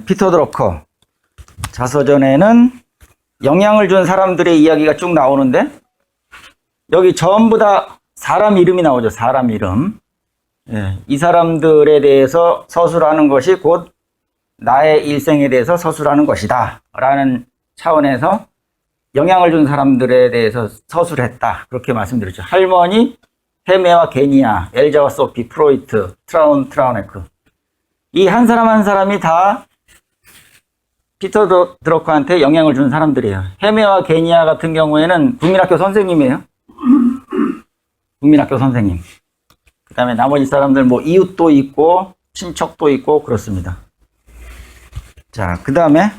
피터 드러커 자서전에는 영향을 준 사람들의 이야기가 쭉 나오는데 여기 전부 다 사람 이름이 나오죠. 사람 이름. 예, 이 사람들에 대해서 서술하는 것이 곧 나의 일생에 대해서 서술하는 것이다 라는 차원에서 영향을 준 사람들에 대해서 서술했다. 그렇게 말씀드렸죠. 할머니, 헤메와 게니아, 엘자와 소피, 프로이트, 트라우네크. 이 한 사람 한 사람이 다 피터 드러커한테 영향을 준 사람들이에요. 헤메와 게니아 같은 경우에는 국민학교 선생님이에요. 국민학교 선생님. 그 다음에 나머지 사람들 뭐 이웃도 있고 친척도 있고 그렇습니다. 자, 그 다음에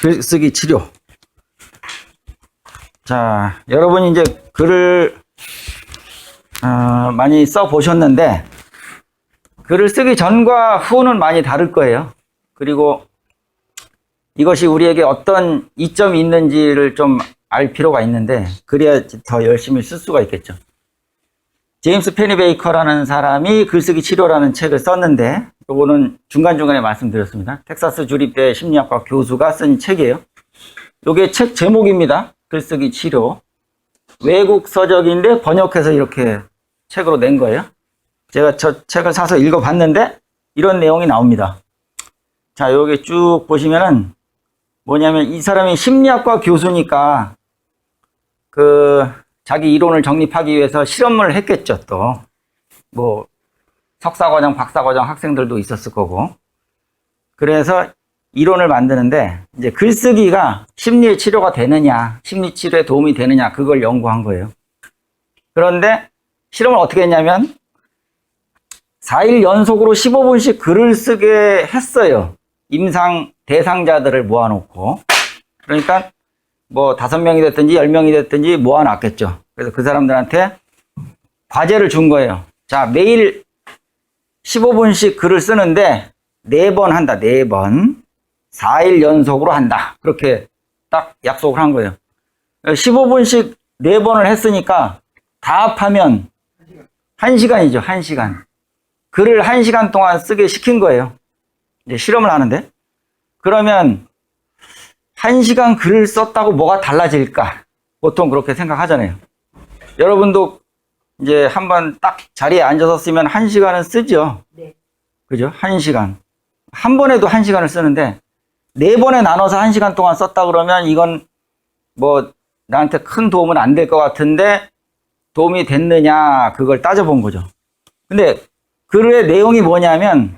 글쓰기 치료. 자, 여러분이 이제 글을 많이 써 보셨는데 글을 쓰기 전과 후는 많이 다를 거예요. 그리고 이것이 우리에게 어떤 이점이 있는지를 좀 알 필요가 있는데 그래야 더 열심히 쓸 수가 있겠죠. 제임스 페니베이커라는 사람이 글쓰기 치료라는 책을 썼는데 요거는 중간중간에 말씀드렸습니다. 텍사스 주립대 심리학과 교수가 쓴 책이에요. 요게 책 제목입니다. 글쓰기 치료. 외국 서적인데 번역해서 이렇게 책으로 낸 거예요. 제가 저 책을 사서 읽어봤는데 이런 내용이 나옵니다. 자, 여기 쭉 보시면은 뭐냐면 이 사람이 심리학과 교수니까 자기 이론을 정립하기 위해서 실험을 했겠죠. 또 뭐 석사과정, 박사과정 학생들도 있었을 거고. 그래서 이론을 만드는데 이제 글쓰기가 심리의 치료가 되느냐, 심리 치료에 도움이 되느냐 그걸 연구한 거예요. 그런데 실험을 어떻게 했냐면 4일 연속으로 15분씩 글을 쓰게 했어요. 임상 대상자들을 모아놓고. 그러니까 뭐 5명이 됐든지 10명이 됐든지 모아놨겠죠. 그래서 그 사람들한테 과제를 준 거예요. 자, 매일 15분씩 글을 쓰는데 4번 한다. 4번. 4일 연속으로 한다. 그렇게 딱 약속을 한 거예요. 15분씩 4번을 했으니까 다 합하면 1시간이죠. 1시간. 글을 1시간 동안 쓰게 시킨 거예요. 이제 실험을 하는데. 그러면 1시간 글을 썼다고 뭐가 달라질까? 보통 그렇게 생각하잖아요. 여러분도 이제 한번 딱 자리에 앉아서 쓰면 1시간은 쓰죠. 네. 그죠? 1시간. 한 번에도 1시간을 쓰는데 4번에 나눠서 1시간 동안 썼다 그러면 이건 뭐 나한테 큰 도움은 안 될 것 같은데 도움이 됐느냐 그걸 따져본 거죠. 근데 글의 내용이 뭐냐면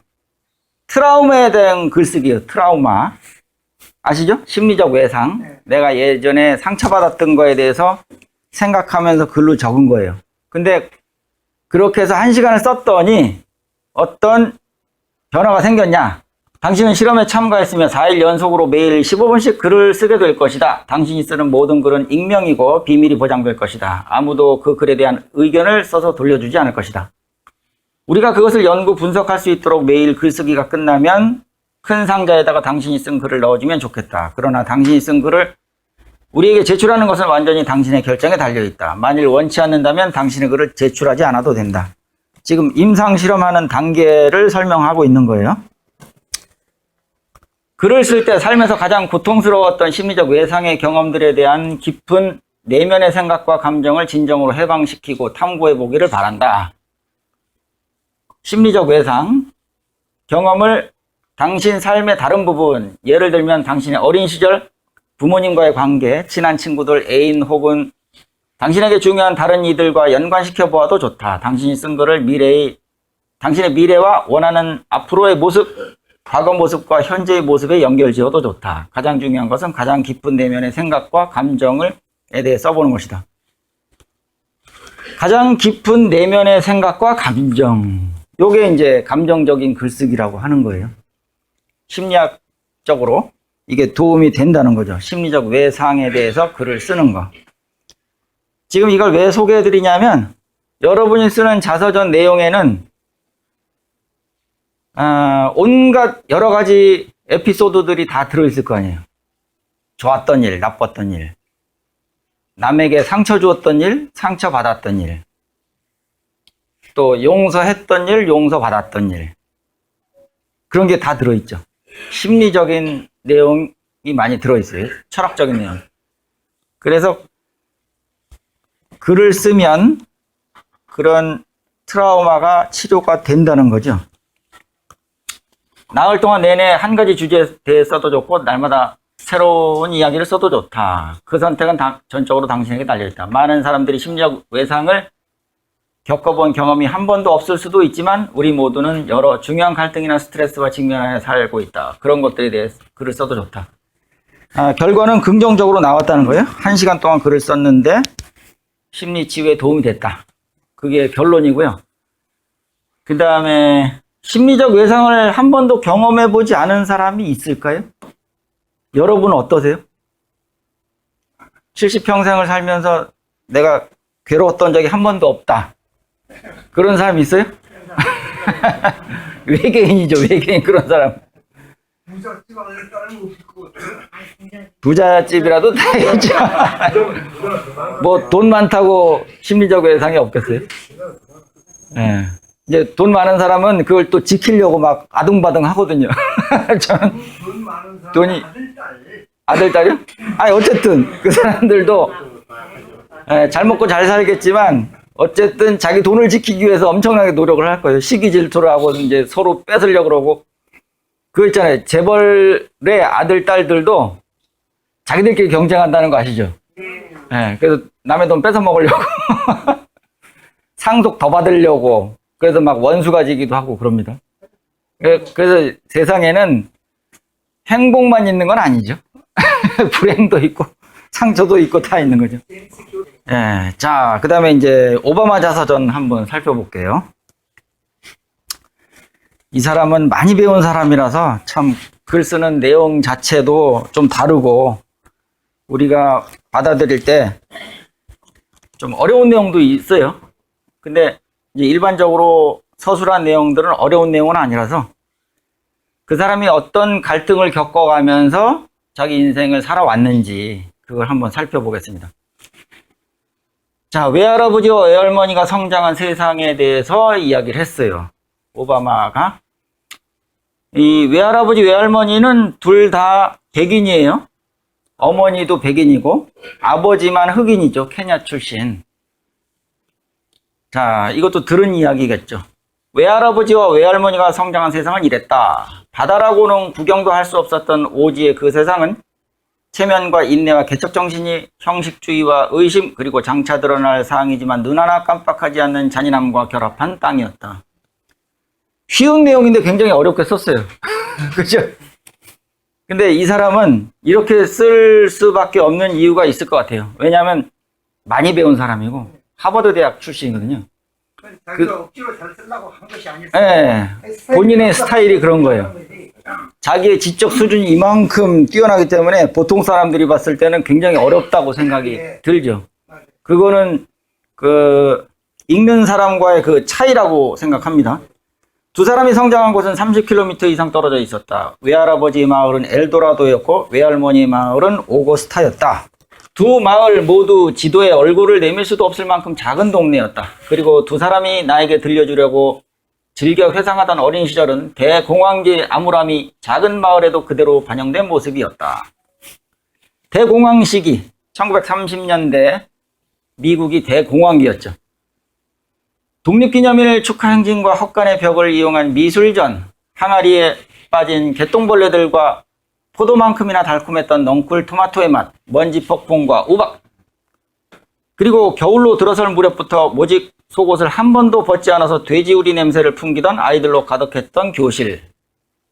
트라우마에 대한 글쓰기예요. 트라우마. 아시죠? 심리적 외상. 네. 내가 예전에 상처받았던 거에 대해서 생각하면서 글로 적은 거예요. 근데 그렇게 해서 1시간을 썼더니 어떤 변화가 생겼냐? 당신은 실험에 참가했으며 4일 연속으로 매일 15분씩 글을 쓰게 될 것이다. 당신이 쓰는 모든 글은 익명이고 비밀이 보장될 것이다. 아무도 그 글에 대한 의견을 써서 돌려주지 않을 것이다. 우리가 그것을 연구 분석할 수 있도록 매일 글쓰기가 끝나면 큰 상자에다가 당신이 쓴 글을 넣어주면 좋겠다. 그러나 당신이 쓴 글을 우리에게 제출하는 것은 완전히 당신의 결정에 달려있다. 만일 원치 않는다면 당신의 글을 제출하지 않아도 된다. 지금 임상 실험하는 단계를 설명하고 있는 거예요. 글을 쓸 때 삶에서 가장 고통스러웠던 심리적 외상의 경험들에 대한 깊은 내면의 생각과 감정을 진정으로 해방시키고 탐구해 보기를 바란다. 심리적 외상 경험을 당신 삶의 다른 부분, 예를 들면 당신의 어린 시절, 부모님과의 관계, 친한 친구들, 애인 혹은 당신에게 중요한 다른 이들과 연관시켜 보아도 좋다. 당신이 쓴 글을 당신의 미래와 원하는 앞으로의 모습, 과거 모습과 현재의 모습에 연결지어도 좋다. 가장 중요한 것은 가장 깊은 내면의 생각과 감정에 대해 써보는 것이다. 가장 깊은 내면의 생각과 감정. 요게 이제 감정적인 글쓰기라고 하는 거예요. 심리학적으로 이게 도움이 된다는 거죠. 심리적 외상에 대해서 글을 쓰는 거. 지금 이걸 왜 소개해 드리냐면 여러분이 쓰는 자서전 내용에는 온갖 여러 가지 에피소드들이 다 들어있을 거 아니에요. 좋았던 일, 나빴던 일, 남에게 상처 주었던 일, 상처 받았던 일, 또 용서했던 일, 용서받았던 일. 그런 게 다 들어있죠. 심리적인 내용이 많이 들어있어요. 철학적인 내용. 그래서 글을 쓰면 그런 트라우마가 치료가 된다는 거죠. 나흘 동안 내내 한 가지 주제에 대해 써도 좋고 날마다 새로운 이야기를 써도 좋다. 그 선택은 전적으로 당신에게 달려있다. 많은 사람들이 심리적 외상을 겪어본 경험이 한 번도 없을 수도 있지만 우리 모두는 여러 중요한 갈등이나 스트레스와 직면하여 살고 있다. 그런 것들에 대해 글을 써도 좋다. 결과는 긍정적으로 나왔다는 거예요. 1시간 동안 글을 썼는데 심리 치유에 도움이 됐다. 그게 결론이고요. 그 다음에 심리적 외상을 한 번도 경험해 보지 않은 사람이 있을까요? 여러분은 어떠세요? 70평생을 살면서 내가 괴로웠던 적이 한 번도 없다. 그런 사람 있어요? 외계인이죠, 외계인 그런 사람. 부잣집이라도 다겠죠. 뭐 돈 많다고 심리적 외상이 없겠어요? 네. 이제 돈 많은 사람은 그걸 또 지키려고 막 아둥바둥 하거든요. 저는 돈이 아들 딸이요? 아니 어쨌든 그 사람들도 잘 먹고 잘 살겠지만 어쨌든 자기 돈을 지키기 위해서 엄청나게 노력을 할 거예요. 시기 질투를 하고 이제 서로 뺏으려고 그러고. 그거 있잖아요. 재벌의 아들 딸들도 자기들끼리 경쟁한다는 거 아시죠? 네, 그래서 남의 돈 뺏어 먹으려고 상속 더 받으려고 그래서 막 원수가 지기도 하고 그럽니다. 그래서 세상에는 행복만 있는 건 아니죠. 불행도 있고 상처도 있고 다 있는 거죠. 예, 자, 그 다음에 이제 오바마 자서전 한번 살펴볼게요. 이 사람은 많이 배운 사람이라서 참 글 쓰는 내용 자체도 좀 다르고 우리가 받아들일 때 좀 어려운 내용도 있어요. 근데 이제 일반적으로 서술한 내용들은 어려운 내용은 아니라서 그 사람이 어떤 갈등을 겪어가면서 자기 인생을 살아왔는지 그걸 한번 살펴보겠습니다. 자, 외할아버지와 외할머니가 성장한 세상에 대해서 이야기를 했어요. 오바마가. 이 외할아버지, 외할머니는 둘 다 백인이에요. 어머니도 백인이고 아버지만 흑인이죠. 케냐 출신. 자, 이것도 들은 이야기겠죠. 외할아버지와 외할머니가 성장한 세상은 이랬다. 바다라고는 구경도 할 수 없었던 오지의 그 세상은 체면과 인내와 개척정신이 형식주의와 의심 그리고 장차 드러날 사항이지만 눈 하나 깜빡하지 않는 잔인함과 결합한 땅이었다. 쉬운 내용인데 굉장히 어렵게 썼어요. 그죠? 근데 이 사람은 이렇게 쓸 수밖에 없는 이유가 있을 것 같아요. 왜냐하면 많이 배운 사람이고 하버드 대학 출신이거든요. 자기가 억지로 잘 쓰려고 한 것이 아니었어요. 네, 본인의 스타일이 그런 거예요. 자기의 지적 수준이 이만큼 뛰어나기 때문에 보통 사람들이 봤을 때는 굉장히 어렵다고 생각이 들죠. 그거는 그 읽는 사람과의 그 차이라고 생각합니다. 두 사람이 성장한 곳은 30km 이상 떨어져 있었다. 외할아버지의 마을은 엘도라도였고 외할머니의 마을은 오거스타였다. 두 마을 모두 지도에 얼굴을 내밀 수도 없을 만큼 작은 동네였다. 그리고 두 사람이 나에게 들려주려고 즐겨 회상하던 어린 시절은 대공황기의 암울함이 작은 마을에도 그대로 반영된 모습이었다. 대공황 시기, 1930년대 미국이 대공황기였죠. 독립기념일 축하 행진과 헛간의 벽을 이용한 미술전, 항아리에 빠진 개똥벌레들과 포도만큼이나 달콤했던 넝쿨 토마토의 맛, 먼지 폭풍과 우박, 그리고 겨울로 들어설 무렵부터 모직 속옷을 한 번도 벗지 않아서 돼지우리 냄새를 풍기던 아이들로 가득했던 교실.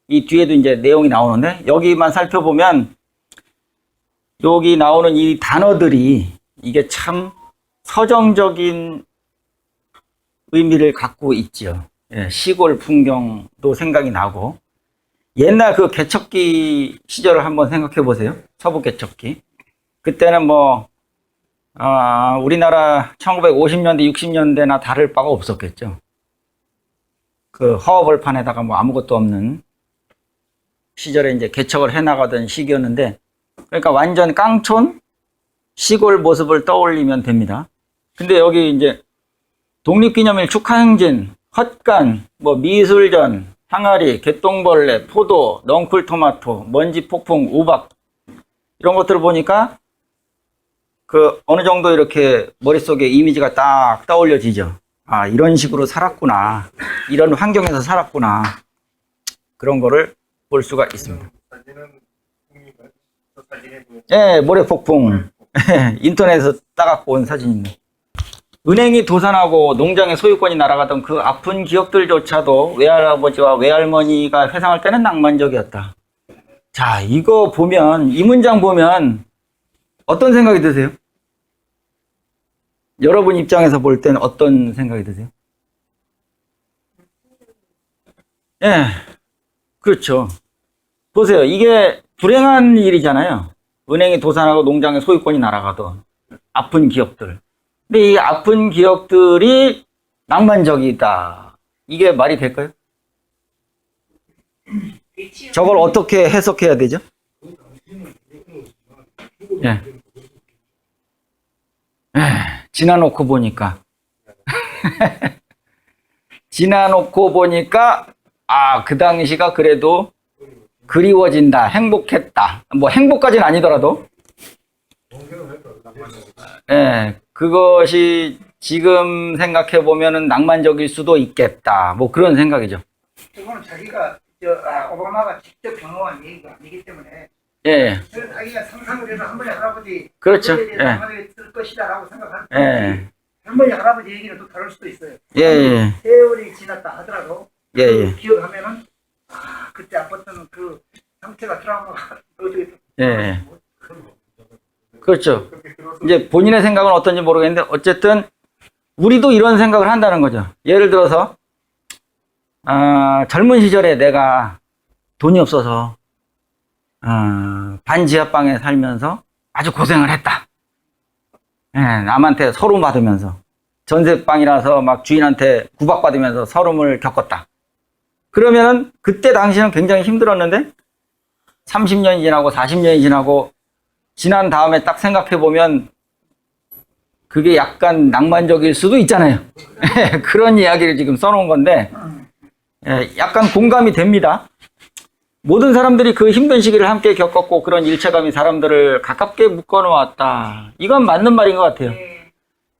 이 뒤에도 이제 내용이 나오는데 여기만 살펴보면 여기 나오는 이 단어들이 이게 참 서정적인 의미를 갖고 있죠. 예, 시골 풍경도 생각이 나고 옛날 그 개척기 시절을 한번 생각해 보세요. 서부 개척기. 그때는 뭐 우리나라 1950년대, 60년대나 다를 바가 없었겠죠. 그 허허벌판에다가 뭐 아무것도 없는 시절에 이제 개척을 해나가던 시기였는데, 그러니까 완전 깡촌 시골 모습을 떠올리면 됩니다. 근데 여기 이제 독립기념일 축하행진, 헛간, 뭐 미술전, 항아리, 개똥벌레, 포도, 넝쿨토마토, 먼지 폭풍, 우박 이런 것들을 보니까 그 어느 정도 이렇게 머릿속에 이미지가 딱 떠올려지죠. 아, 이런 식으로 살았구나. 이런 환경에서 살았구나. 그런 거를 볼 수가 있습니다. 사진은 국민가요? 저 사진에 보면 예, 모래폭풍. 인터넷에서 따갖고 온 사진입니다. 은행이 도산하고 농장의 소유권이 날아가던 그 아픈 기억들조차도 외할아버지와 외할머니가 회상할 때는 낭만적이었다. 자, 이거 보면, 이 문장 보면 어떤 생각이 드세요? 여러분 입장에서 볼 때는 어떤 생각이 드세요? 예, 그렇죠. 보세요. 이게 불행한 일이잖아요. 은행이 도산하고 농장의 소유권이 날아가던 아픈 기억들. 근데 이 아픈 기억들이 낭만적이다. 이게 말이 될까요? 저걸 어떻게 해석해야 되죠? 예. 지나놓고 보니까. 지나놓고 보니까, 아, 그 당시가 그래도 그리워진다, 행복했다. 뭐 행복까지는 아니더라도, 예, 그것이 지금 생각해 보면은 낭만적일 수도 있겠다. 뭐 그런 생각이죠. 그거는 자기가 오바마가 직접 경험한 얘기가 아니기 때문에 예, 그래서 자기가 상상을 해서 할머니 할아버지 그렇죠. 그거에 대해서 예. 한마디 쓸 것이다라고 생각하는 예, 할머니 할아버지 얘기는 또 다를 수도 있어요. 예, 예, 세월이 지났다 하더라도 예, 예. 기억하면은 아 그때 아팠던 그 상태가 트라우마가 어떻게 예. 그렇죠. 이제 본인의 생각은 어떤지 모르겠는데 어쨌든 우리도 이런 생각을 한다는 거죠. 예를 들어서 젊은 시절에 내가 돈이 없어서 반지하방에 살면서 아주 고생을 했다. 예, 남한테 서름 받으면서 전세방이라서 막 주인한테 구박받으면서 서름을 겪었다. 그러면은 그때 당시는 굉장히 힘들었는데 30년이 지나고 40년이 지나고 지난 다음에 딱 생각해 보면 그게 약간 낭만적일 수도 있잖아요. 그런 이야기를 지금 써놓은 건데 약간 공감이 됩니다. 모든 사람들이 그 힘든 시기를 함께 겪었고 그런 일체감이 사람들을 가깝게 묶어놓았다. 이건 맞는 말인 것 같아요.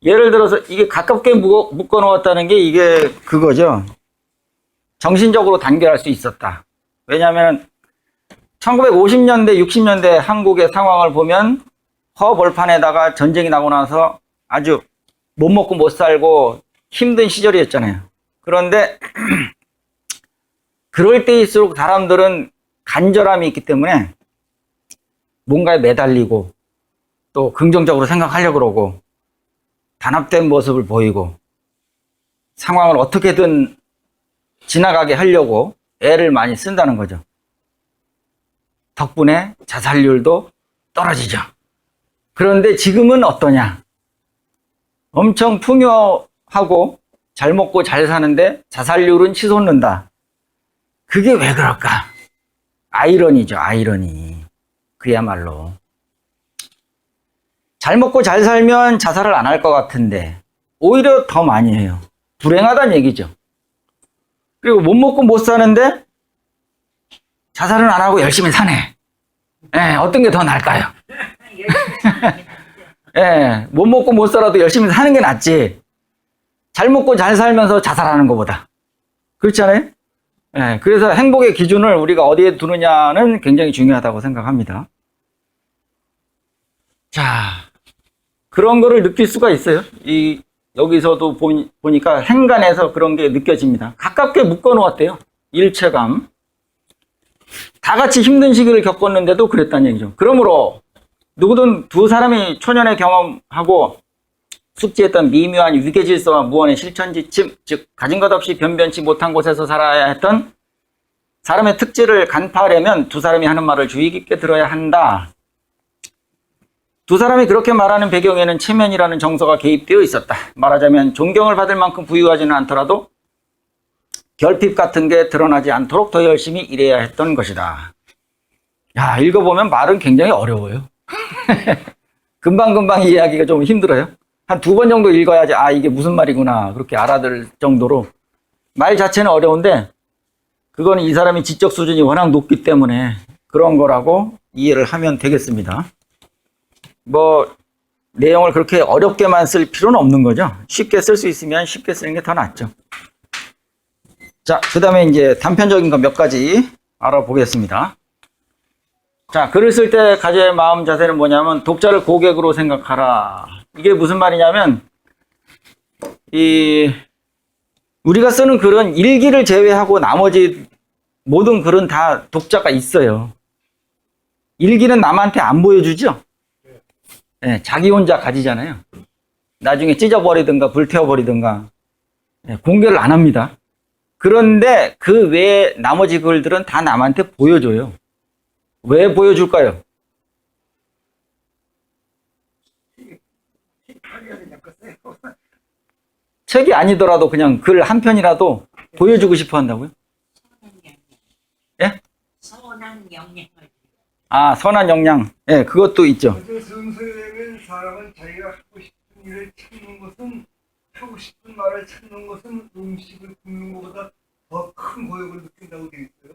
예를 들어서 이게 가깝게 묶어놓았다는 게 이게 그거죠. 정신적으로 단결할 수 있었다. 왜냐하면 1950년대, 60년대 한국의 상황을 보면 허벌판에다가 전쟁이 나고 나서 아주 못 먹고 못 살고 힘든 시절이었잖아요. 그런데 그럴 때일수록 사람들은 간절함이 있기 때문에 뭔가에 매달리고 또 긍정적으로 생각하려고 그러고 단합된 모습을 보이고 상황을 어떻게든 지나가게 하려고 애를 많이 쓴다는 거죠. 덕분에 자살률도 떨어지죠. 그런데 지금은 어떠냐? 엄청 풍요하고 잘 먹고 잘 사는데 자살률은 치솟는다. 그게 왜 그럴까? 아이러니죠, 아이러니. 그야말로. 잘 먹고 잘 살면 자살을 안 할 것 같은데 오히려 더 많이 해요. 불행하다는 얘기죠. 그리고 못 먹고 못 사는데 자살은 안 하고 열심히 사네. 예, 어떤 게 더 나을까요? 예, 못 먹고 못 살아도 열심히 사는 게 낫지. 잘 먹고 잘 살면서 자살하는 것보다. 그렇지 않아요? 예, 그래서 행복의 기준을 우리가 어디에 두느냐는 굉장히 중요하다고 생각합니다. 자, 그런 거를 느낄 수가 있어요. 여기서도 보니까 행간에서 그런 게 느껴집니다. 가깝게 묶어 놓았대요. 일체감. 다 같이 힘든 시기를 겪었는데도 그랬다는 얘기죠. 그러므로 누구든 두 사람이 초년에 경험하고 숙지했던 미묘한 위계질서와 무언의 실천지침, 즉 가진 것 없이 변변치 못한 곳에서 살아야 했던 사람의 특질을 간파하려면 두 사람이 하는 말을 주의 깊게 들어야 한다. 두 사람이 그렇게 말하는 배경에는 체면이라는 정서가 개입되어 있었다. 말하자면 존경을 받을 만큼 부유하지는 않더라도 결핍 같은 게 드러나지 않도록 더 열심히 일해야 했던 것이다. 야, 읽어보면 말은 굉장히 어려워요. 금방금방 이해하기가 좀 힘들어요. 한 2번 정도 읽어야지, 아, 이게 무슨 말이구나. 그렇게 알아들 정도로. 말 자체는 어려운데, 그거는 이 사람이 지적 수준이 워낙 높기 때문에 그런 거라고 이해를 하면 되겠습니다. 뭐, 내용을 그렇게 어렵게만 쓸 필요는 없는 거죠. 쉽게 쓸 수 있으면 쉽게 쓰는 게 더 낫죠. 자, 그 다음에 이제 단편적인 거 몇 가지 알아보겠습니다. 자, 글을 쓸 때 가져야 할 마음 자세는 뭐냐면, 독자를 고객으로 생각하라. 이게 무슨 말이냐면, 우리가 쓰는 글은 일기를 제외하고 나머지 모든 글은 다 독자가 있어요. 일기는 남한테 안 보여주죠? 네, 자기 혼자 가지잖아요. 나중에 찢어버리든가 불태워버리든가, 네, 공개를 안 합니다. 그런데 그 외에 나머지 글들은 다 남한테 보여줘요. 왜 보여줄까요? 책이 아니더라도 그냥 글 한 편이라도 보여주고 싶어 한다고요? 예? 선한 영향을. 아, 선한 영향. 예, 그것도 있죠. 순수되는 사람은 자기가 하고 싶은 일을 찾는 것은, 하고 싶은 말을 찾는 것은 음식을 굽는 것보다 더 큰 고역을 느낀다고 되어 있어요.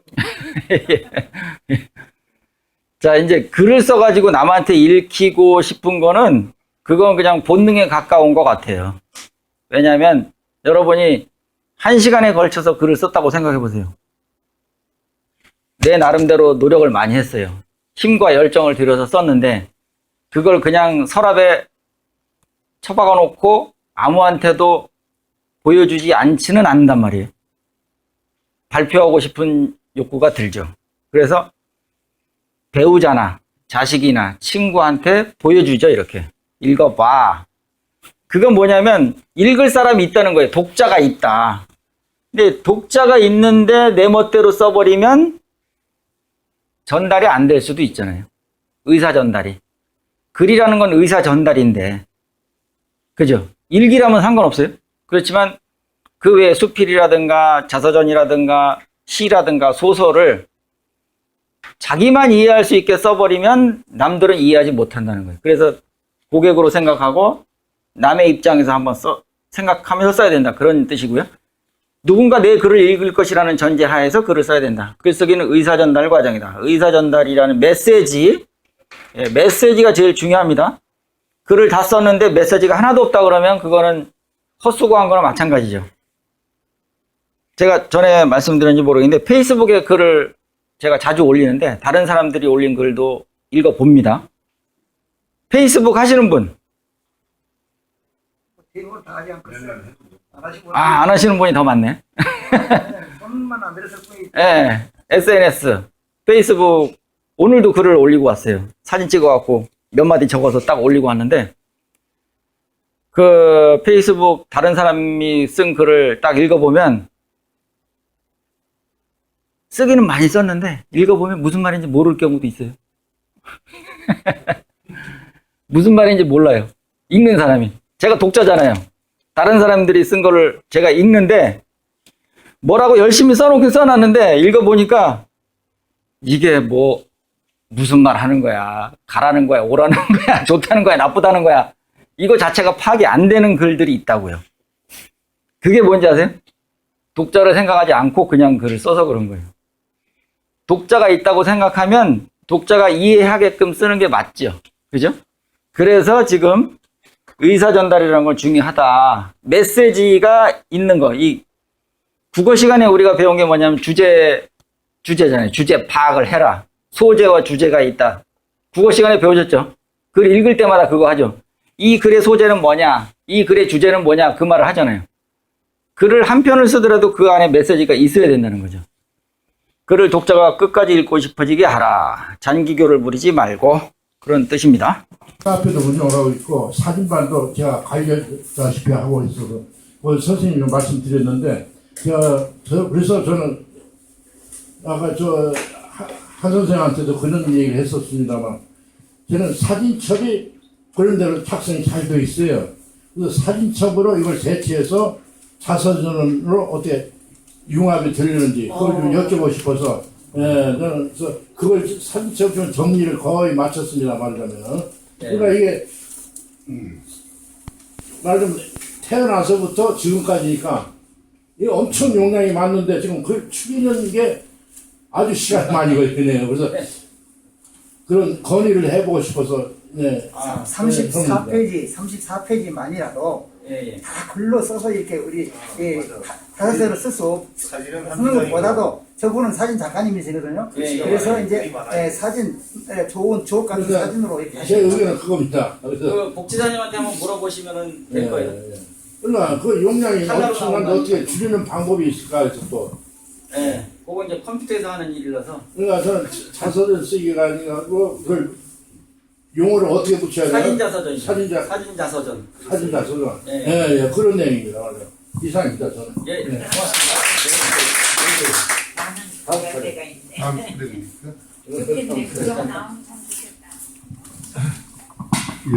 자, 이제 글을 써가지고 남한테 읽히고 싶은 거는 그건 그냥 본능에 가까운 것 같아요. 왜냐하면 여러분이 1시간에 걸쳐서 글을 썼다고 생각해 보세요. 내 나름대로 노력을 많이 했어요. 힘과 열정을 들여서 썼는데 그걸 그냥 서랍에 처박아 놓고 아무한테도 보여주지 않지는 않는단 말이에요. 발표하고 싶은 욕구가 들죠. 그래서 배우자나 자식이나 친구한테 보여주죠. 이렇게 읽어봐. 그건 뭐냐면 읽을 사람이 있다는 거예요. 독자가 있다. 근데 독자가 있는데 내 멋대로 써버리면 전달이 안 될 수도 있잖아요. 의사 전달이. 글이라는 건 의사 전달인데, 그죠? 일기라면 상관없어요. 그렇지만 그 외에 수필이라든가 자서전이라든가 시라든가 소설을 자기만 이해할 수 있게 써버리면 남들은 이해하지 못한다는 거예요. 그래서 고객으로 생각하고 남의 입장에서 한번 생각하면서 써야 된다. 그런 뜻이고요. 누군가 내 글을 읽을 것이라는 전제하에서 글을 써야 된다. 글쓰기는 의사전달 과정이다. 의사전달이라는 메시지, 메시지가 제일 중요합니다. 글을 다 썼는데 메시지가 하나도 없다 그러면 그거는 헛수고한 거나 마찬가지죠. 제가 전에 말씀드렸는지 모르겠는데 페이스북에 글을 제가 자주 올리는데 다른 사람들이 올린 글도 읽어봅니다. 페이스북 하시는 분? 대부분 다 하지 않겠어요. 안 하시는 분이 더 많네. 손만 안 들었을 뿐이지. 예, SNS, 페이스북, 오늘도 글을 올리고 왔어요. 사진 찍어갖고 몇 마디 적어서 딱 올리고 왔는데, 그 페이스북 다른 사람이 쓴 글을 딱 읽어보면, 쓰기는 많이 썼는데, 읽어보면 무슨 말인지 모를 경우도 있어요. 무슨 말인지 몰라요. 읽는 사람이. 제가 독자잖아요. 다른 사람들이 쓴 거를 제가 읽는데 뭐라고 열심히 써놓긴 써놨는데 읽어보니까 이게 뭐 무슨 말 하는 거야, 가라는 거야, 오라는 거야, 좋다는 거야, 나쁘다는 거야, 이거 자체가 파악이 안 되는 글들이 있다고요. 그게 뭔지 아세요? 독자를 생각하지 않고 그냥 글을 써서 그런 거예요. 독자가 있다고 생각하면 독자가 이해하게끔 쓰는 게 맞죠. 그죠? 그래서 지금 의사 전달이라는 건 중요하다. 메시지가 있는 거. 이 국어 시간에 우리가 배운 게 뭐냐면 주제잖아요. 주제 파악을 해라. 소재와 주제가 있다. 국어 시간에 배우셨죠? 글 읽을 때마다 그거 하죠. 이 글의 소재는 뭐냐? 이 글의 주제는 뭐냐? 그 말을 하잖아요. 글을 한 편을 쓰더라도 그 안에 메시지가 있어야 된다는 거죠. 글을 독자가 끝까지 읽고 싶어지게 하라. 잔기교를 부리지 말고, 그런 뜻입니다. 카페도 운영하고 있고 사진반도 제가 관리다시피 하고 있어서 오늘 선생님이 말씀드렸는데 그래서 저는 아까 한 선생한테도 그런 얘기를 했었습니다만 저는 사진첩이 그런 대로 작성이 잘 되어 있어요. 그래서 사진첩으로 이걸 대체해서 자서전으로 어떻게 융합이 되려는지 그걸 좀 여쭤보고 싶어서 저는 그래서 그걸 사진첩 좀 정리를 거의 마쳤습니다. 말하자면. 그러니까 이게 말하자면 태어나서부터 지금까지니까 이 엄청 용량이 많는데 지금 그걸 추리는 게 아주 시간이 많이 걸리네요. 그래서 그런 건의를 해보고 싶어서 네. 34페이지만이라도 예, 예. 다 글로 써서 이렇게 우리 다섯대로 쓸 수 사진은 쓰는 것보다도 저분은 사진 작가님이시거든요. 예, 예. 그래서 이제 사진 좋은 주옥 같은 그러니까 사진으로 이렇게 제 의견은 그겁니다. 그래서 그 복지사님한테 한번 물어보시면 될 거예요. 그러나 그 용량이 하나로 엄청난데 나오는 어떻게 줄이는 방법이 있을까 해서 또 예. 그거 이제 컴퓨터에서 하는 일이라서 그러니까 저는 자서전 쓰기가 아니고 그걸 용어를 어떻게 붙여야 돼요? 사진자서전. 사진자. 사진자서전. 사진자서전. 예. 예, 그런 내용입니다. 맞아요. 이상입니다, 저는. 예. 네. 많은 데가 있네. 다음 주입니까? 좋겠네. 그거 나오면 참 좋겠다. 예,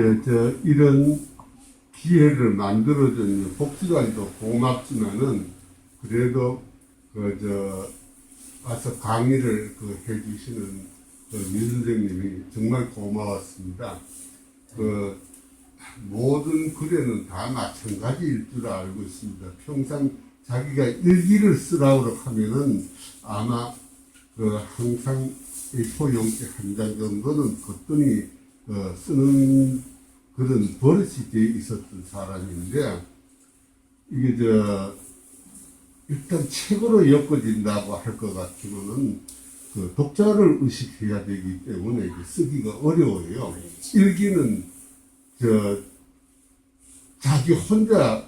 이런 기회를 만들어준 복지관도 고맙지만은, 그래도, 와서 강의를 해주시는 민 선생님이 정말 고마웠습니다. 모든 글에는 다 마찬가지일 줄 알고 있습니다. 평상 자기가 일기를 쓰라고 하면은 아마 항상 A4 용지 한 장 정도는 거뜬히 쓰는 그런 버릇이 돼 있었던 사람인데, 이게 일단 책으로 엮어진다고 할 것 같으면은 독자를 의식해야 되기 때문에 이게 쓰기가 어려워요. 일기는 자기 혼자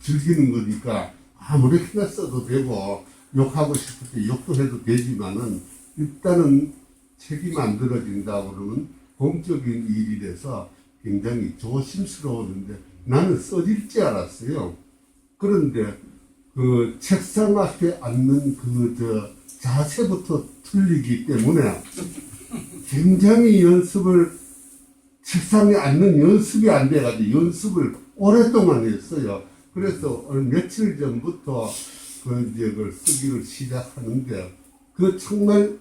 즐기는 거니까 아무렇게나 써도 되고 욕하고 싶을 때 욕도 해도 되지만은 일단은 책이 만들어진다 그러면 공적인 일이라서 굉장히 조심스러웠는데 나는 써질 줄 알았어요. 그런데 책상 앞에 앉는 자세부터 틀리기 때문에 굉장히 책상에 앉는 연습이 안 돼가지고 연습을 오랫동안 했어요. 그래서 며칠 전부터 그걸 쓰기를 시작하는데, 정말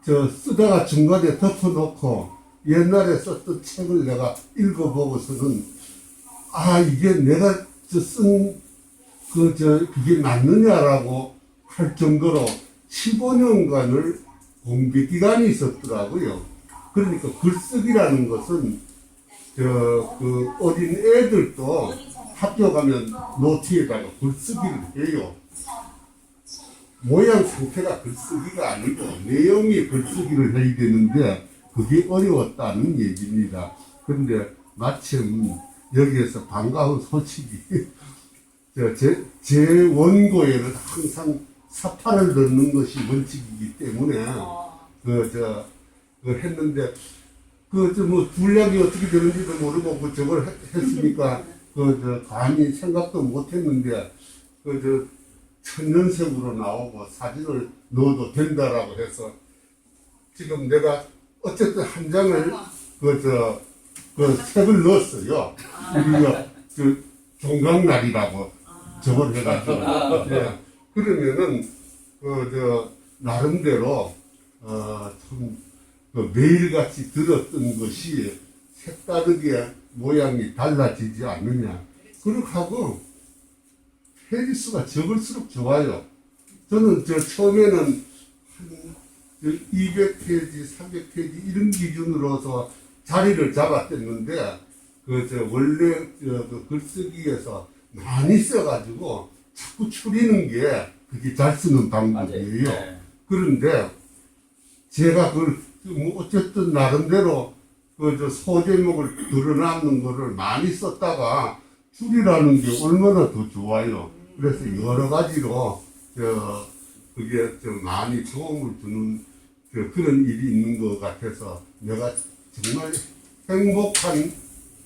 쓰다가 중간에 덮어놓고 옛날에 썼던 책을 내가 읽어보고서는 이게 내가 그게 맞느냐라고 할 정도로 15년간을 공백 기간이 있었더라고요. 그러니까 글쓰기라는 것은 어린 애들도 학교 가면 노트에다가 글쓰기를 해요. 모양 상태가 글쓰기가 아니고 내용이 글쓰기를 해야 되는데 그게 어려웠다는 얘기입니다. 그런데 마침 여기에서 반가운 소식이 제 원고에는 항상 사파를 넣는 것이 원칙이기 때문에 했는데 분량이 어떻게 되는지도 모르고 저걸 했으니까 감히 생각도 못했는데 천연색으로 나오고 사진을 넣어도 된다라고 해서 지금 내가 어쨌든 한 장을 책을 넣었어요. 우리가 종강날이라고 저걸 해가지고 네. 그러면은 나름대로 참 매일같이 들었던 것이 색다르게 모양이 달라지지 않느냐. 그렇게 하고 페이지수가 적을수록 좋아요. 저는 처음에는 한 200페이지, 300페이지 이런 기준으로서 자리를 잡았었는데 원래 글쓰기에서 많이 써가지고 자꾸 추리는 게 그게 잘 쓰는 방법이에요. 네. 그런데 제가 어쨌든 나름대로 소제목을 드러나는 거를 많이 썼다가 줄이라는 게 얼마나 더 좋아요. 그래서 여러 가지로 그게 좀 많이 도움을 주는 그런 일이 있는 것 같아서 내가 정말 행복한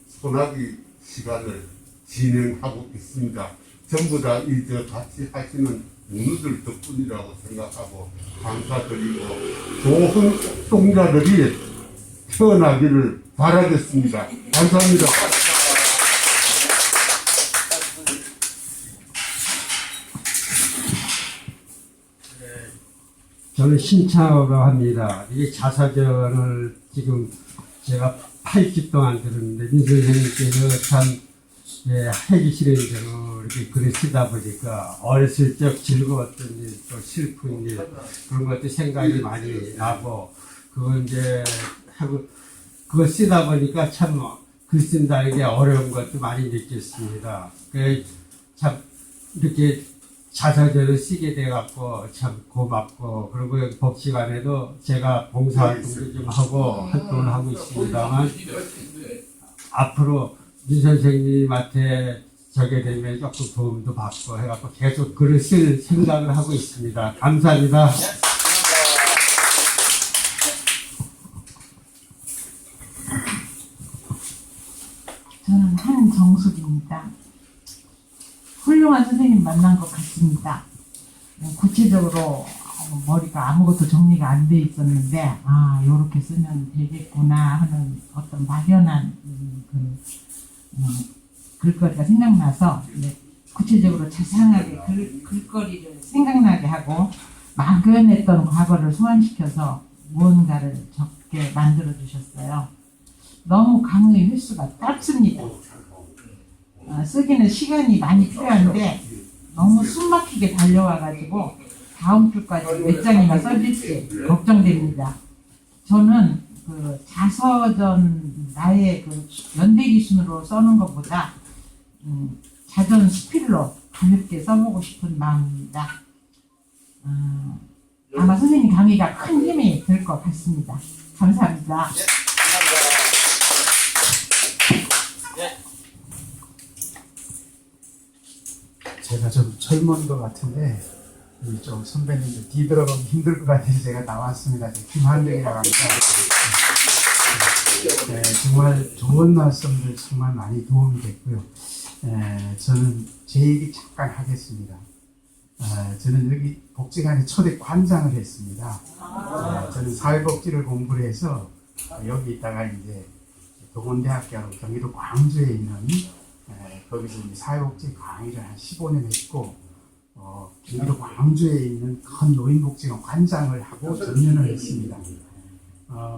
소나기 시간을 진행하고 있습니다. 전부 다 같이 하시는 누누들 덕분이라고 생각하고 감사드리고 좋은 동자들이 태어나기를 바라겠습니다. 감사합니다. 저는 신차라고 합니다. 이 자서전을 지금 제가 8집 동안 들었는데 민 선생님께서 참 하기 싫은 대로 이렇게 글을 쓰다 보니까 어렸을 적 즐거웠던 일, 또 슬픈 일 그런 것도 생각이 많이 나고 그거 이제 하고 그거 쓰다 보니까 참 글 쓴다는 게 어려운 것도 많이 느꼈습니다. 참 이렇게 자서전을 쓰게 돼갖고 참 고맙고 그리고 여기 복지관에도 제가 봉사활동도 좀 하고 활동을 하고 있습니다만 앞으로 민 선생님한테 저게 되면 조금 도움도 받고 해갖고 계속 글을 쓸 생각을 하고 있습니다. 감사합니다. 저는 한정숙입니다. 훌륭한 선생님 만난 것 같습니다. 구체적으로 머리가 아무것도 정리가 안 돼 있었는데 요렇게 쓰면 되겠구나 하는 어떤 막연한 글거리가 생각나서 구체적으로 자세하게 글거리를 생각나게 하고 막연했던 과거를 소환시켜서 무언가를 적게 만들어 주셨어요. 너무 강의 횟수가 짧습니다. 쓰기는 시간이 많이 필요한데 너무 숨막히게 달려와가지고 다음 주까지 몇 장이나 써질지 걱정됩니다. 저는 그 자서전 나의 그 연대기 순으로 써는 것보다 자전 스필로 가볍게 써보고 싶은 마음입니다. 아마 선생님 강의가 큰 힘이 될 것 같습니다. 감사합니다. 제가 좀 젊은 것 같은데 좀 선배님들 뒤돌아보면 힘들 것 같아서 제가 나왔습니다. 김한정이라고 합니다. 네, 정말 좋은 말씀들 정말 많이 도움이 됐고요. 저는 제 얘기 잠깐 하겠습니다. 저는 여기 복지관에 초대 관장을 했습니다. 저는 사회복지를 공부를 해서 여기 있다가 이제 동원대학교하고 경기도 광주에 있는 거기서 이제 사회복지 강의를 한 15년 했고, 경기도 광주에 있는 큰 노인복지관 관장을 하고 전년을 했습니다.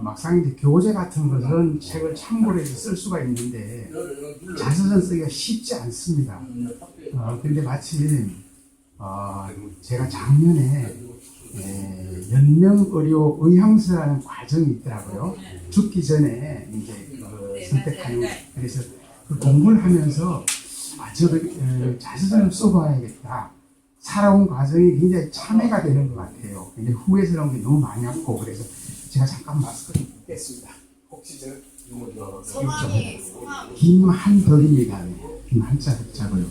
막상 이제 교재 같은 것은 책을 참고로 해서 쓸 수가 있는데, 자서전 쓰기가 쉽지 않습니다. 근데 마침, 제가 작년에, 연명의료 의향서라는 과정이 있더라고요. 죽기 전에 이제 선택하는, 그래서 그 공부를 하면서 저도 자서전을 써봐야겠다. 살아온 과정이 굉장히 참회가 되는 것 같아요. 근데 후회스러운 게 너무 많이 없고 그래서 제가 잠깐 마스크를 뺐습니다. 혹시 저 김한덕입니다. 김한자 덕자고요.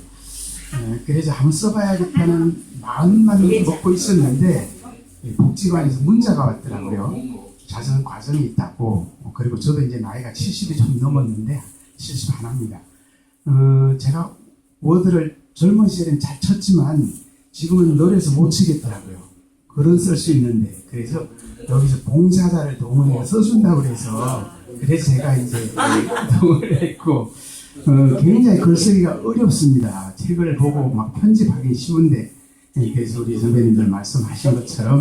그래서 한번 써봐야겠다는 마음만 먹고 있었는데 복지관에서 문자가 왔더라고요. 자서전 과정이 있다고. 그리고 저도 이제 나이가 70이 좀 넘었는데 70 하나입니다. 제가 워드를 젊은 시절엔 잘 쳤지만 지금은 노래에서 못 치겠더라고요. 글은 쓸 수 있는데 그래서 여기서 봉사자를 동원해서 써준다고 그래서 제가 이제 동원을 했고 굉장히 글쓰기가 어렵습니다. 책을 보고 막 편집하기 쉬운데 그래서 우리 선배님들 말씀하신 것처럼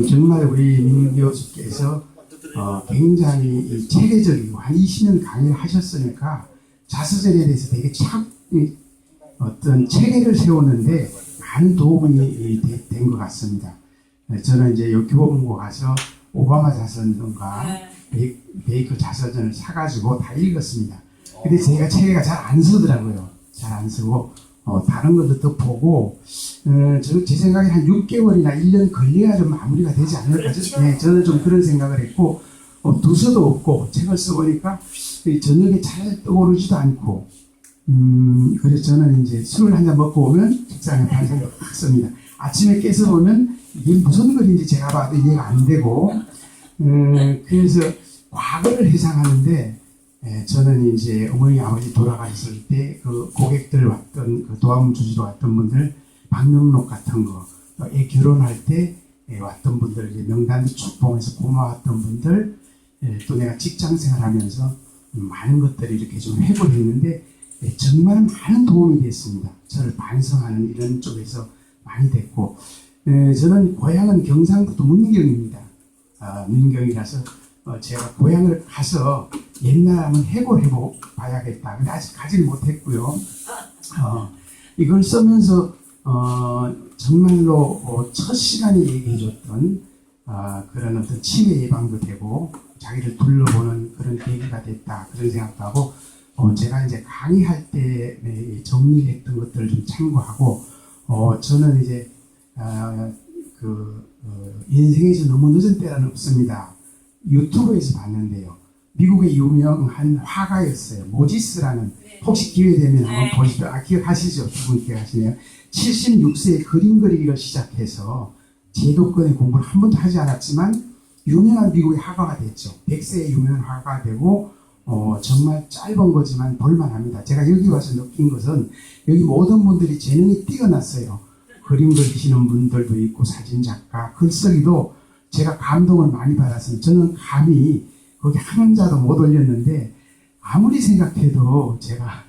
정말 우리 민 교수께서 굉장히 체계적이고 한 20년 강의를 하셨으니까 자서전에 대해서 되게 어떤 체계를 세우는데 많은 도움이 된 것 같습니다. 저는 이제 교보문고 가서 오바마 자서전과 베이커 자서전을 사가지고 다 읽었습니다. 근데 제가 체계가 잘 안 서더라고요. 잘 안 서고 다른 것도 더 보고 제 생각에 한 6개월이나 1년 걸려야 좀 마무리가 되지 않을까. 저는 좀 그런 생각을 했고 두서도 없고 책을 써보니까 저녁에 잘 떠오르지도 않고 그래서 저는 이제 술을 한잔 먹고 오면 책상에 반성을 딱 씁니다. 아침에 깨서 보면 이게 무슨 글인지 제가 봐도 이해가 안 되고 그래서 과거를 회상하는데 저는 이제 어머니 아버지 돌아가셨을 때 그 고객들 왔던 그 도움 주시러 왔던 분들 방명록 같은 거 애 결혼할 때 왔던 분들 이제 명단도 쭉 보면서 고마웠던 분들 또 내가 직장 생활하면서 많은 것들을 이렇게 좀 회고를 했는데 정말 많은 도움이 됐습니다. 저를 반성하는 이런 쪽에서 많이 됐고 저는 고향은 경상북도 문경입니다. 문경이라서 제가 고향을 가서 옛날 한번 해고해보 봐야겠다. 근데 아직 가지는 못했고요. 이걸 쓰면서 정말로 첫 시간에 얘기해줬던 그런 어떤 치매 예방도 되고 자기를 둘러보는 그런 계기가 됐다 그런 생각도 하고 제가 이제 강의할 때 정리했던 것들을 좀 참고하고 저는 이제 인생에서 너무 늦은 때는 없습니다. 유튜브에서 봤는데요. 미국의 유명한 화가였어요. 모지스라는 혹시 기회 되면 한번 보시죠. 기억하시죠? 두 분 기억하시네요. 76세에 그림 그리기를 시작해서 제도권의 공부를 한 번도 하지 않았지만 유명한 미국의 화가가 됐죠. 100세에 유명한 화가가 되고 정말 짧은 거지만 볼만합니다. 제가 여기 와서 느낀 것은 여기 모든 분들이 재능이 뛰어났어요. 그림 그리시는 분들도 있고 사진작가, 글쓰기도 제가 감동을 많이 받았습니다. 저는 감히 거기 한 원자도 못 올렸는데 아무리 생각해도 제가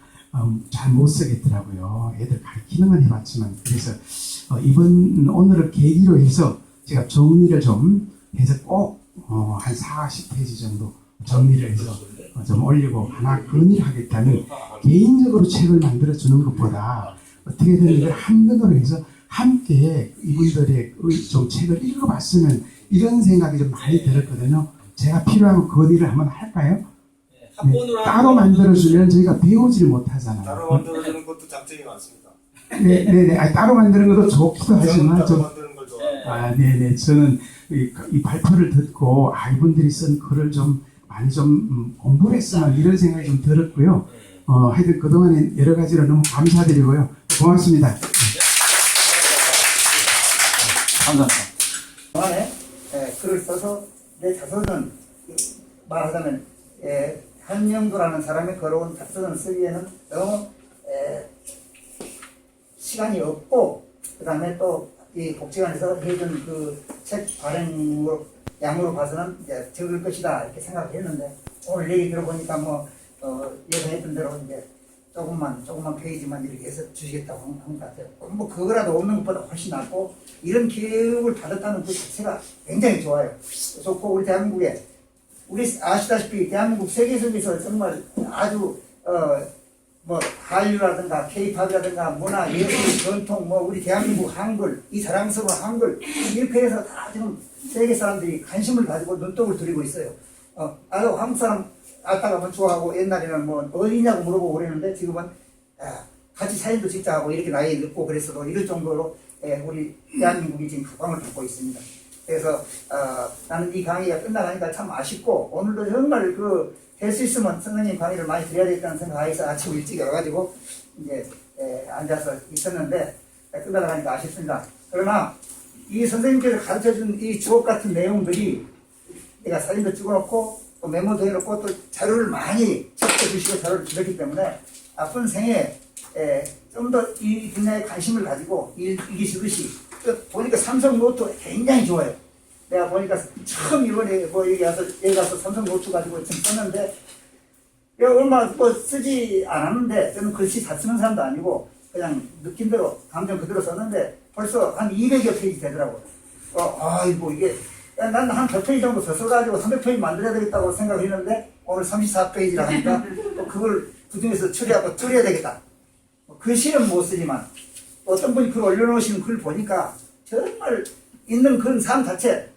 잘 못 쓰겠더라고요. 애들 가르치는 건 해봤지만. 그래서 오늘을 계기로 해서 제가 정리를 좀 해서 꼭 한 40페이지 정도 정리를 해서 좀 올리고 하나 건의를 하겠다는, 개인적으로 책을 만들어주는 것보다 어떻게든 이걸 한 권으로 해서 함께 이분들의 좀 책을 읽어봤으면 이런 생각이 좀 많이 들었거든요. 제가 필요하면 건의를 한번 할까요? 네, 따로 만들어주면 저희가 배우지를 못하잖아요. 따로 만들어주는 것도 장점이 많습니다. 네네네. 아니, 따로 만드는 것도 좋기도 하지만 따로 좀 만드는 걸 좋아해요. 네네. 저는 이 발표를 듣고 이분들이 쓴 글을 좀 많이 좀 공부를 했으면 이런 생각이 좀 들었고요. 하여튼 그동안에 여러 가지로 너무 감사드리고요. 고맙습니다. 감사합니다. 동안에 글을 써서 내 자서전, 말하자면 한영도라는 사람이 걸어온 자서전을 쓰기에는 너무 시간이 없고, 그 다음에 또 이 복지관에서 해준 그 책 발행으로 양으로 봐서는 이제 적을 것이다 이렇게 생각을 했는데, 오늘 얘기 들어보니까 예상했던 대로 이제 조금만 페이지만 이렇게 해서 주시겠다고 한 것 같아요. 그거라도 없는 것보다 훨씬 낫고, 이런 교육을 받았다는 그 자체가 굉장히 좋아요. 좋고, 우리 대한민국에, 우리 아시다시피 대한민국 세계 속에서 정말 아주 한류라든가 K-팝이라든가 문화, 예술, 전통, 우리 대한민국 한글, 이 자랑스러운 한글, 이렇게 해서 다 지금 세계 사람들이 관심을 가지고 눈독을 들이고 있어요. 한국 사람 알다가면 좋아하고, 옛날에는 어디냐고 물어보고 그랬는데, 지금은 같이 사진도 찍자고 이렇게 나이 늦고 그랬어도 이럴 정도로 우리 대한민국이 지금 각광을 받고 있습니다. 그래서 나는 이 강의가 끝나가니까 참 아쉽고, 오늘도 정말 될 수 있으면 선생님 강의를 많이 드려야 되겠다는 생각에서 아침 일찍 와가지고 이제 앉아서 있었는데 끝나가니까 아쉽습니다. 그러나 이 선생님께서 가르쳐준 이 주옥 같은 내용들이, 내가 사진도 찍어놓고 또 메모도 해놓고 또 자료를 많이 적어주시고 자료를 주셨기 때문에 앞으로 생에 좀 더 이 분야에 관심을 가지고 읽으시듯이, 보니까 삼성 노트 굉장히 좋아요. 내가 보니까 처음 이번에 여기 가서 삼성 노트 가지고 지금 썼는데, 얼마 쓰지 않았는데, 저는 글씨 다 쓰는 사람도 아니고 그냥 느낀 대로 감정 그대로 썼는데 벌써 한 200여 페이지 되더라고요. 이게 난 한 100페이지 정도 더 써가지고 300페이지 만들어야 되겠다고 생각했는데, 오늘 34페이지라 하니까 또 그걸 그중에서 처리하고 줄여야 되겠다. 글씨는 못 쓰지만 어떤 분이 글 올려놓으시는 글 보니까 정말 있는 그런 삶 자체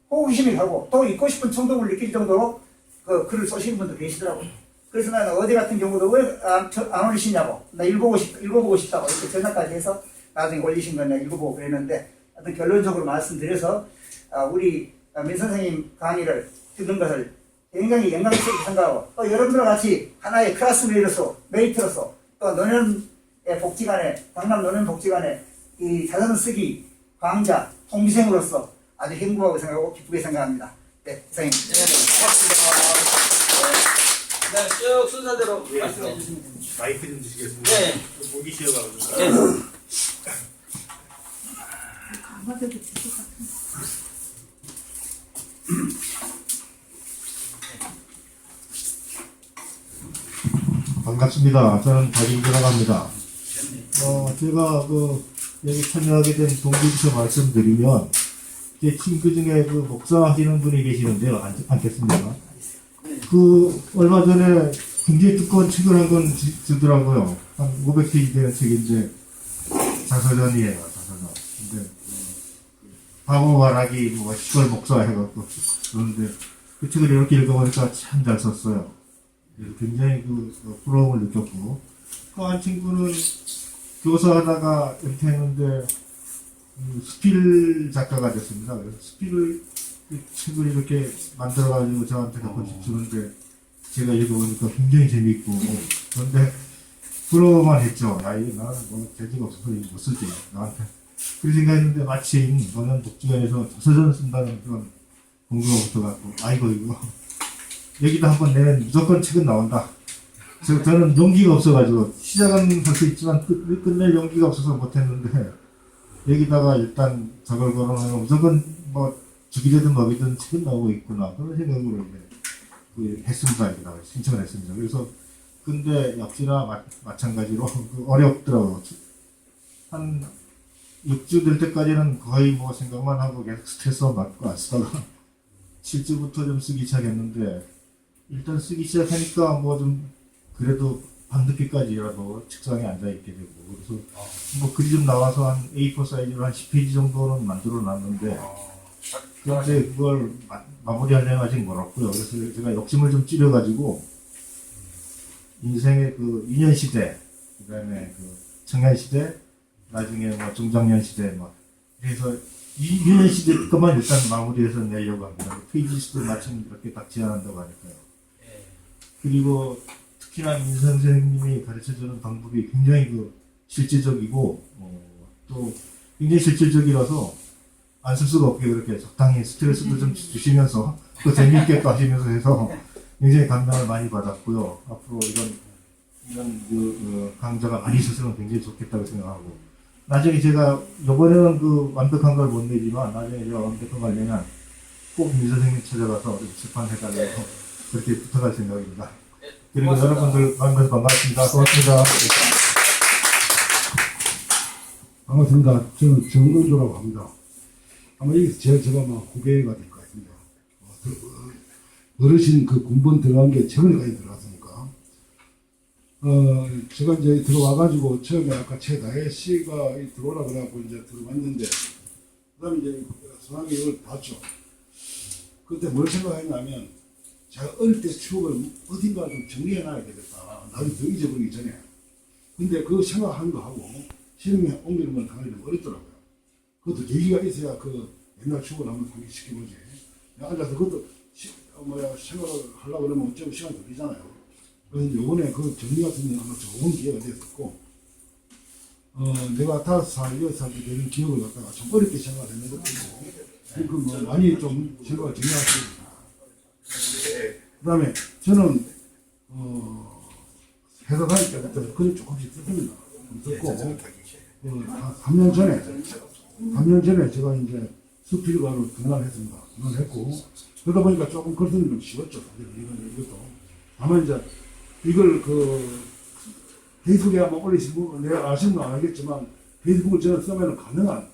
호기심이 가고 또 읽고 싶은衝動을 느낄 정도로 글을 쓰시는 분도 계시더라고요. 그래서 나는 어제 같은 경우도 왜 안 올리시냐고, 나 읽어보고 싶다고 이렇게 전화까지 해서 나중에 올리신 건 내가 읽어보고 그랬는데, 하여튼 결론적으로 말씀드려서 우리 민 선생님 강의를 듣는 것을 굉장히 영광스럽게 생각하고, 또 여러분들과 같이 하나의 메이트로서 또 노년의 복지관에, 강남 노년복지관에 이 자서전 쓰기 강좌 동기생으로서 아주 행복하고 생각하고 기쁘게 생각합니다. 네, 이상입니다. 네, 쭉 순서대로 말씀해 주시면 됩니다. 마이크 좀 주시겠습니다. 네. 목이 쉬어가지고. 네. 반갑습니다. 저는 박인규라고 합니다. 제가 여기 참여하게 된 동기부터 말씀드리면, 제 친구 중에 그 목사 하시는 분이 계시는데요. 않겠습니까? 그 얼마 전에 굉장히 두꺼운 책을 한 권 주더라고요. 한 500페이지 되는 책인데 자서전이에요. 자서전. 근데 바보 말하기 뭐 시골 목사 해갖고 그런데 그 책을 이렇게 읽어보니까 참 잘 썼어요. 굉장히 그 부러움을 느꼈고 또 한 친구는 교사하다가 은퇴했는데 스필 작가가 됐습니다. 그래서 스필을 그 책을 이렇게 만들어가지고 저한테 몇 번씩 주는데 제가 읽어보니까 굉장히 재미있고 그런데 부러워만 했죠. 야 이게 나는 뭐 재주가 없어서 이거 못 쓰지 나한테. 그렇게 생각했는데 마침 저는 복지관에서 자서전 쓴다는 그런 공고가 붙어갖고 아이고 이거 여기다 한번 내면 무조건 책은 나온다. 저는 용기가 없어가지고 시작은 할 수 있지만 끝낼 용기가 없어서 못했는데 여기다가 일단 저걸 걸어놓으면 무조건 뭐 죽이든 먹이든 책은 나오고 있구나 그런 생각으로 이제 했습니다. 여기다가 신청을 했습니다. 그래서 근데 역시나 마찬가지로 어렵더라고요. 한 6주 될 때까지는 거의 뭐 생각만 하고 계속 스트레스 받고 안 쓰다가 7주부터 좀 쓰기 시작했는데 일단 쓰기 시작하니까 뭐 좀 그래도 밤늦게까지라도 책상에 앉아있게 되고 그래서 뭐 글이 좀 나와서 한 A4 사이즈로 한 10페이지 정도는 만들어 놨는데 그런데 그걸 마무리하려면 아직 멀었고요. 그래서 제가 욕심을 좀 찌려가지고 인생의 그 유년 시대, 그 다음에 그 청년 시대, 나중에 뭐 중장년 시대, 뭐 그래서 이 유년 시대 것만 일단 마무리해서 내려고 합니다. 페이지 수도 마침 이렇게 딱 제안한다고 하니까요. 그리고 특히나 민선 선생님이 가르쳐주는 방법이 굉장히 그 실질적이고 또 굉장히 실질적이라서 안 쓸 수가 없게 그렇게 적당히 스트레스도 좀 주시면서 또 재미있게 또 하시면서 해서 굉장히 감명을 많이 받았고요. 앞으로 이런 강좌가 많이 있었으면 굉장히 좋겠다고 생각하고 나중에 제가 이번에는 그 완벽한 걸 못 내지만 나중에 제가 완벽한 걸 내면 꼭 민 선생님 찾아가서 출판해달라고 그렇게 부탁할 생각입니다. 그리고 여러분들 만나서 반갑습니다. 고맙습니다. 반갑습니다. 저는 정근조라고 합니다. 아마 여기서 제가 막 후배가 될 것 같습니다. 어르신 그 군번 들어간 게 최근에까지 들어갔으니까. 제가 이제 들어와가지고 처음에 아까 최다혜 씨가 들어오라 그래갖고 이제 들어왔는데, 그 다음에 이제 성함이 이걸 봤죠. 그때 뭘 생각했냐면, 제가 어릴 때 추억을 어딘가 좀 정리해놔야 되겠다. 나중에 더 잊어버리기 전에. 근데 그 생각한 거 하고, 실행에 옮기는 건 당연히 좀 어렵더라고요. 그것도 계기가 있어야 그 옛날 추억을 한번 상기시켜보지. 앉아서 그것도 생각을 하려고 그러면 어쩌면 시간 걸리잖아요. 그래서 요번에 그 정리 같은 게 아마 좋은 기회가 됐었고, 내가 5살, 6살 때 되는 기억을 갖다가 좀 어렵게 생각을 했는 것도 있고, 그 뭐 많이 좀 생각을 정리할 수 있습니다. 그 다음에 저는, 해석할 때부터 그걸 조금씩 듣습니다. 듣고, 3년 전에 제가 이제 수필가로 등단했습니다. 등단했고, 그러다 보니까 조금 글쓰기 좀 쉬웠죠. 이것도. 다만 이제 이걸 페이스북에 한번 올리신 분, 내가 아시는 건 알겠지만, 페이스북을 저는 쓰면 가능한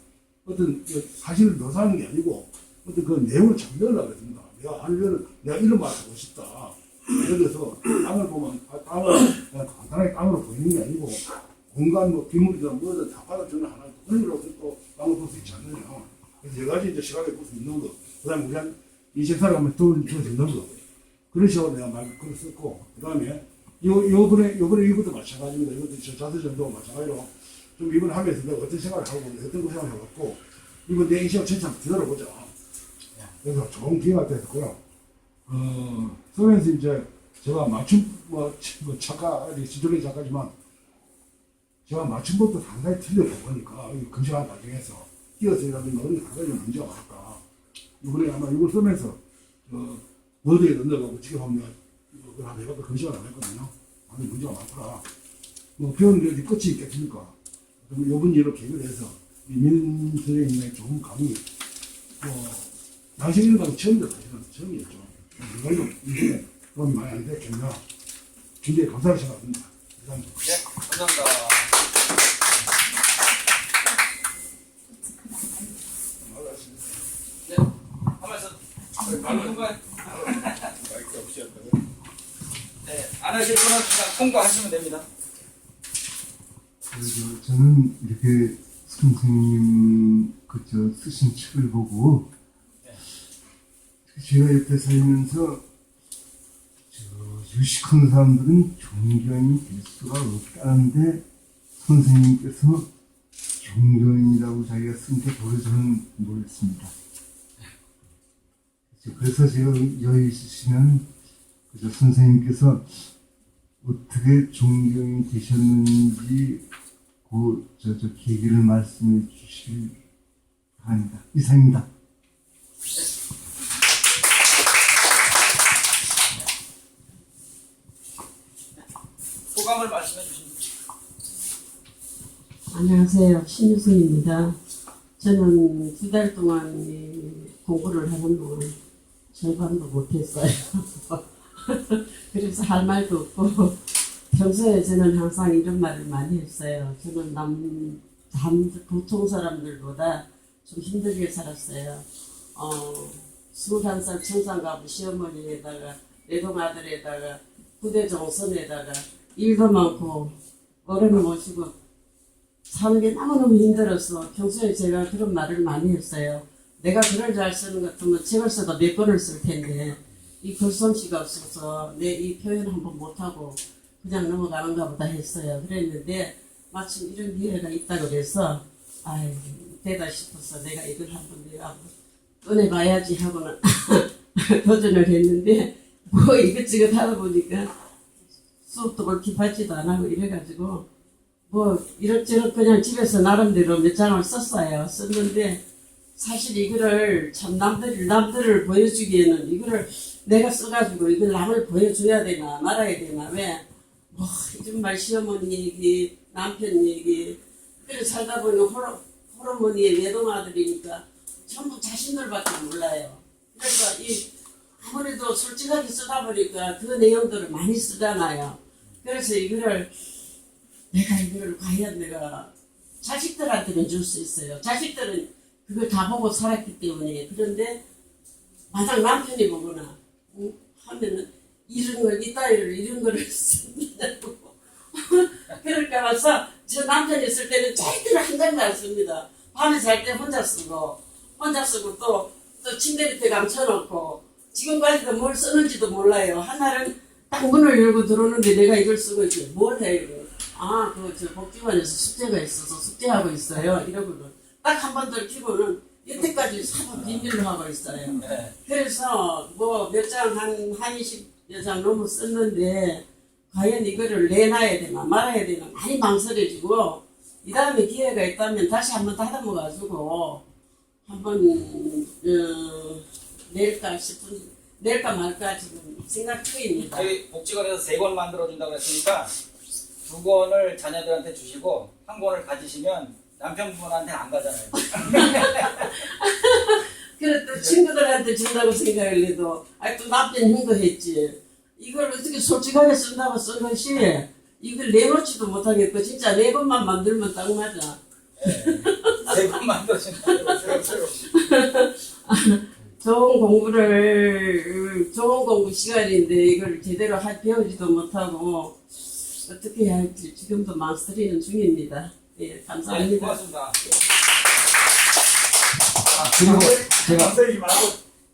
어떤 사실을 묘사하는 게 아니고, 어떤 그 내용을 정리하려고 했습니다. 내가 알려는, 내가 이런 말을 하고 싶다. 예를 들어서, 땅을 보면, 땅을 그냥 간단하게 땅으로 보이는 게 아니고, 공간, 뭐, 비물이든 뭐든 다 받아주는 하나의 도구로서 또 땅을 볼 수 있지 않느냐. 그래서 여러 가지 이제 시각에 볼 수 있는 거. 그 다음에 우리 한 인생 살아가면 돈 주는 거. 그런 식으로 내가 글을 썼고, 그 다음에, 요번에 이것도 마찬가지입니다. 이것도 저 자서전도 마찬가지로 좀 이번에 하면서 내가 어떤 생각을 하고, 어떤 거 생각해갖고, 이번 내 인생을 전체 한번 뒤돌아보자. 그래서 좋은 기회가 됐고요. 그러면서 이제 제가 맞춤, 작가, 지도의 작가지만, 제가 맞춤법도 상당히 틀려보니까, 검증하는 과정에서 끼어쓰기라든가 이런 게 상당히 문제가 많을까. 이번에 아마 이걸 쓰면서, 워드에 넣는다고 지켜보면, 이걸 한 해봐도 검증을 안 했거든요. 아니, 문제가 많더라. 뭐, 배우는 게 어디 끝이 있겠습니까? 요번 일로 계기를 해서, 민 선생님의 좋은 강의, 양식 일반은 처음이다, 사실은. 처음이었죠. 이걸로 인생에 도움이 많이 안 됐겠나. 굉장히 감사를 생각합니다. 감사합니다. 네, 감사합니다. 통과. 네, 안 하실 분은 그냥 통과하시면 됩니다. 저는 이렇게 선생님 쓰신 책을 보고 제가 옆에 살면서 유식한 사람들은 존경이 될 수가 없다는데 선생님께서 존경이라고 자기가 쓴 게 보여 저는 놀랐습니다. 그래서 제가 여기 있으시면 선생님께서 어떻게 존경이 되셨는지 저 계기를 말씀해 주시길 바랍니다. 이상입니다. 소감을 말씀해 주십니다. 안녕하세요. 신유선입니다. 저는 2달 동안 이 공부를 하는 동안 절반도 못했어요. 그래서 할 말도 없고 평소에 저는 항상 이런 말을 많이 했어요. 저는 보통 사람들보다 좀 힘들게 살았어요. 21살 청산가부 시어머니에다가 내동아들에다가 부대 종선에다가 일도 많고 어른을 모시고 사는 게 너무너무 힘들어서 평소에 제가 그런 말을 많이 했어요. 내가 글을 잘 쓰는 것 같으면 책을 써도 몇 권을 쓸 텐데 이 글솜씨가 없어서 내 이 표현 한번 못하고 그냥 넘어가는가 보다 했어요. 그랬는데 마침 이런 기회가 있다고 그래서 되다 싶어서 내가 이걸 한번 내가 꺼내봐야지 하고는 도전을 했는데 뭐 이것저것 하다 보니까 수업도 그렇게 받지도 안 하고 이래가지고 뭐 이렇저렇 그냥 집에서 나름대로 몇 장을 썼어요. 썼는데 사실 이거를 참 남들을 보여주기에는 이거를 내가 써가지고 이걸 남을 보여줘야 되나 말아야 되나 왜 뭐 이런 말 시어머니 얘기 남편 얘기 그래 살다 보니 호르몬이의 외동아들이니까 전부 자신들밖에 몰라요. 그래서 아무래도 솔직하게 쓰다 보니까 그 내용들을 많이 쓰잖아요. 그래서 이거를 과연 내가 자식들한테는 줄 수 있어요. 자식들은 그걸 다 보고 살았기 때문에. 그런데 만약 남편이 보거나 하면은 이런 거를 쓴다고 그러니까 와서 저 남편이 쓸 때는 절대로 한 장도 안 씁니다. 밤에 잘 때 혼자 쓰고 또 침대 밑에 감춰놓고 지금까지도 뭘 쓰는지도 몰라요. 하나는 딱 문을 열고 들어오는데 내가 이걸 쓰고 있지. 뭘 해, 이거. 저 복지관에서 숙제가 있어서 숙제하고 있어요. 이러고는. 딱 한 번 더 키고는 여태까지 사법 비밀로 하고 있어요. 그래서 뭐 몇 장, 한 20여 장 넘어 썼는데, 과연 이거를 내놔야 되나 말아야 되나 많이 망설여지고, 이 다음에 기회가 있다면 다시 한번 다듬어가지고, 한번, 낼까 말까 지금 생각 중입니다. 저희 복지관에서 3권 만들어준다고 했으니까 2권을 자녀들한테 주시고 1권을 가지시면 남편분한테 안 가잖아요. 그래 또 친구들한테 준다고 생각을 해도 또 남편 힘들했지. 이걸 어떻게 솔직하게 쓴다고 쓴 것이 이걸 내놓지도 못하겠고 진짜 4권만 만들면 딱 맞아. 3권 만들어준다. 좋은 공부 시간인데 이걸 제대로 배우지도 못하고 어떻게 해야 할지 지금도 망설이는 중입니다. 예, 감사합니다. 네, 고맙습니다. 그리고 제가 망설이지 말고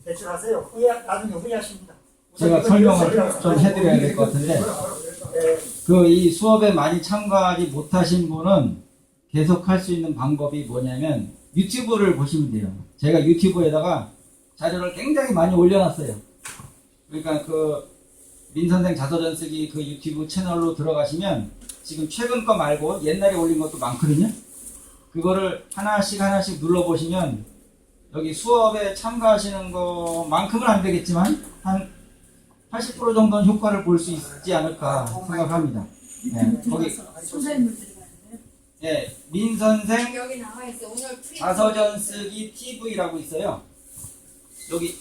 대출하세요. 나중에 후회하십니다. 제가 설명을 좀 해드려야 될 것 같은데, 이 수업에 많이 참가하지 못하신 분은 계속 할 수 있는 방법이 뭐냐면 유튜브를 보시면 돼요. 제가 유튜브에다가 자료를 굉장히 많이 올려놨어요. 그러니까 민선생 자서전 쓰기 그 유튜브 채널로 들어가시면 지금 최근 거 말고 옛날에 올린 것도 많거든요. 그거를 하나씩 눌러보시면 여기 수업에 참가하시는 것만큼은 안 되겠지만 한 80% 정도는 효과를 볼 수 있지 않을까 생각합니다. 네, 거기 네, 민선생 자서전 쓰기 TV라고 있어요. 여기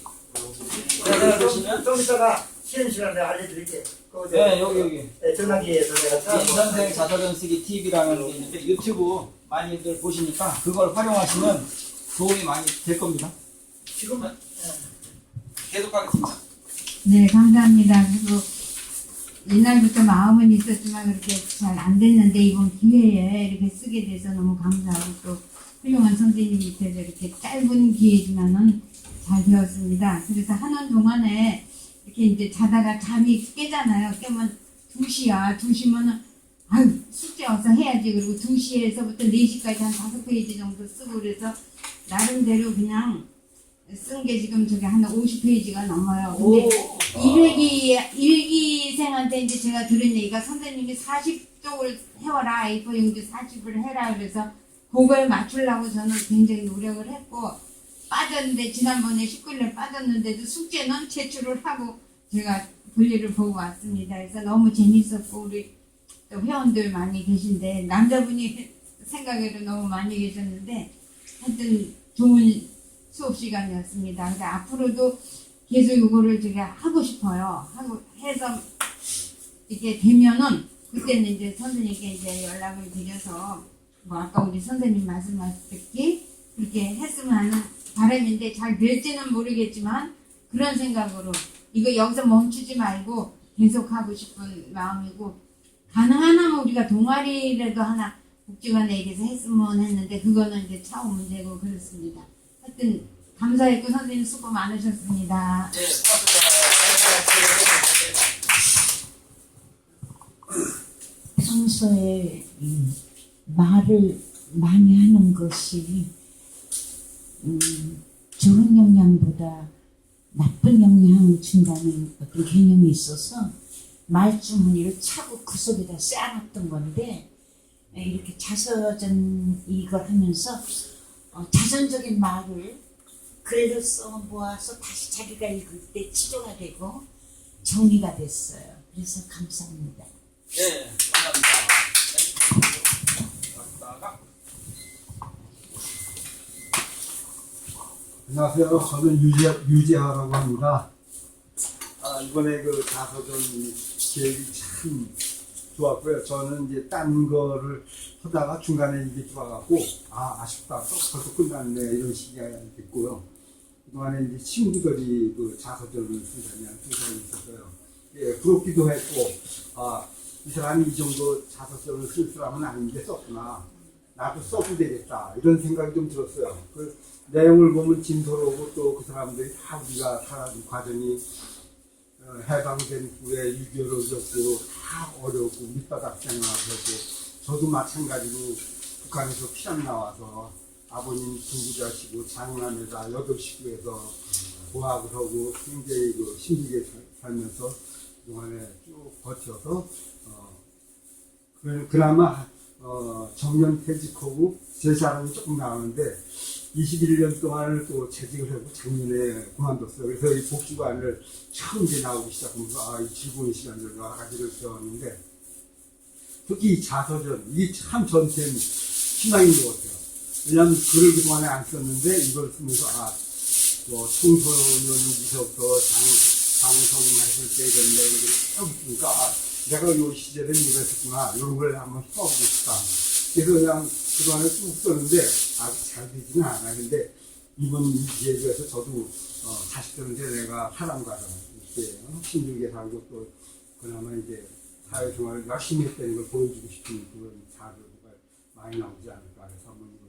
보시면 좀 이따가 쉬는 시간에 알려드릴게요. 네, 여기 전화기에서 내가 민선생 자서전 쓰기 TV라는 게 있는데 유튜브 많이들 보시니까 그걸 활용하시면 도움이 많이 될 겁니다. 지금 계속하겠습니다. 네, 감사합니다. 그리고 옛날부터 마음은 있었지만 그렇게 잘 안 됐는데 이번 기회에 이렇게 쓰게 돼서 너무 감사하고 또 훌륭한 선생님 밑에서 이렇게 짧은 기회지만은 잘 되었습니다. 그래서 하는 동안에 이렇게 이제 자다가 잠이 깨잖아요. 깨면 2시야. 2시면은 아유 숙제 와서 해야지. 그리고 2시에서부터 4시까지 한 5페이지 정도 쓰고 그래서 나름대로 그냥 쓴 게 지금 저기 한 50페이지가 넘어요. 근데 일기생한테 이제 제가 들은 얘기가 선생님이 40쪽을 해와라. A4 용지 40을 해라. 그래서 그걸 맞추려고 저는 굉장히 노력을 했고 빠졌는데 지난번에 19일에 빠졌는데도 숙제는 제출을 하고 제가 볼일을 보고 왔습니다. 그래서 너무 재밌었고 우리 또 회원들 많이 계신데 남자분이 생각에도 너무 많이 계셨는데 하여튼 좋은 수업 시간이었습니다. 근데 앞으로도 계속 이거를 제가 하고 싶어요. 하고 해서 이게 되면은 그때는 이제 선생님께 이제 연락을 드려서 뭐 아까 우리 선생님 말씀하셨듯이 그렇게 했으면 하는 바람인데 잘 될지는 모르겠지만 그런 생각으로 이거 여기서 멈추지 말고 계속 하고 싶은 마음이고 가능하면 우리가 동아리라도 하나 복지관에 얘기해서 했으면 했는데 그거는 이제 차후 문제고 그렇습니다. 하여튼 감사했고 선생님 수고 많으셨습니다. 네, 고맙습니다. 평소에 말을 많이 하는 것이 좋은 영향보다 나쁜 영향을 준다는 어떤 개념이 있어서 말주머니를 차고 그 속에다 쌓아놨던 건데 이렇게 자서전 이걸 하면서 자전적인 말을 글로 써 모아서 다시 자기가 읽을 때 치료가 되고 정리가 됐어요. 그래서 감사합니다. 네, 감사합니다. 안녕하세요. 저는 유재하라고 합니다. 이번에 그 자서전 계획이 참 좋았고요. 저는 이제 딴 거를 하다가 중간에 이게 들어와갖고 아쉽다. 또 벌써 끝났네 이런 시기가 됐고요. 그동안에 이제 친구들이 그 자서전을 쓴다는 생각이 있었어요. 예, 부럽기도 했고 이 사람이 이 정도 자서전을 쓸 사람은 아닌데 썼구나. 나도 써도 되겠다. 이런 생각이 좀 들었어요. 그 내용을 보면 진솔하고 또 그 사람들이 다 우리가 살아온 과정이 해방된 후에 6.25를 겪고 다 어렵고 밑바닥 생활하고 저도 마찬가지로 북한에서 피난 나와서 아버님 중부자시고 장남에다 8식구에서 고학을 하고 굉장히 힘들게 살면서 그동안에 쭉 버텨서 그나마 정년 퇴직하고 제 사람이 조금 나오는데 21년 동안을 또 재직을 하고 작년에 그만뒀어요. 그래서 이 복지관을 처음 이제 나오기 시작하면서 이 즐거운 시간을 여러 가지를 배웠는데 특히 이 자서전 이게 참 저한테는 희망인 것 같아요. 왜냐하면 글을 그동안에 안 썼는데 이걸 쓰면서 뭐 청소년부터 장성을 했을 때 이런 내용들을 쭉 보니까 내가 요 시절엔 이랬었구나 이런 걸 한번 써보고 싶다. 그래서 그냥 그동안에 쭉 썼는데 아직 잘 되지는 않아. 근데 이번 이 기회에서 저도 다시 들은데 내가 사람과도 이렇게 힘들게 살고 또 그나마 이제 사회생활을 열심히 했다는 걸 보여주고 싶은 그런 자료가 많이 나오지 않을까 해서 한번 이번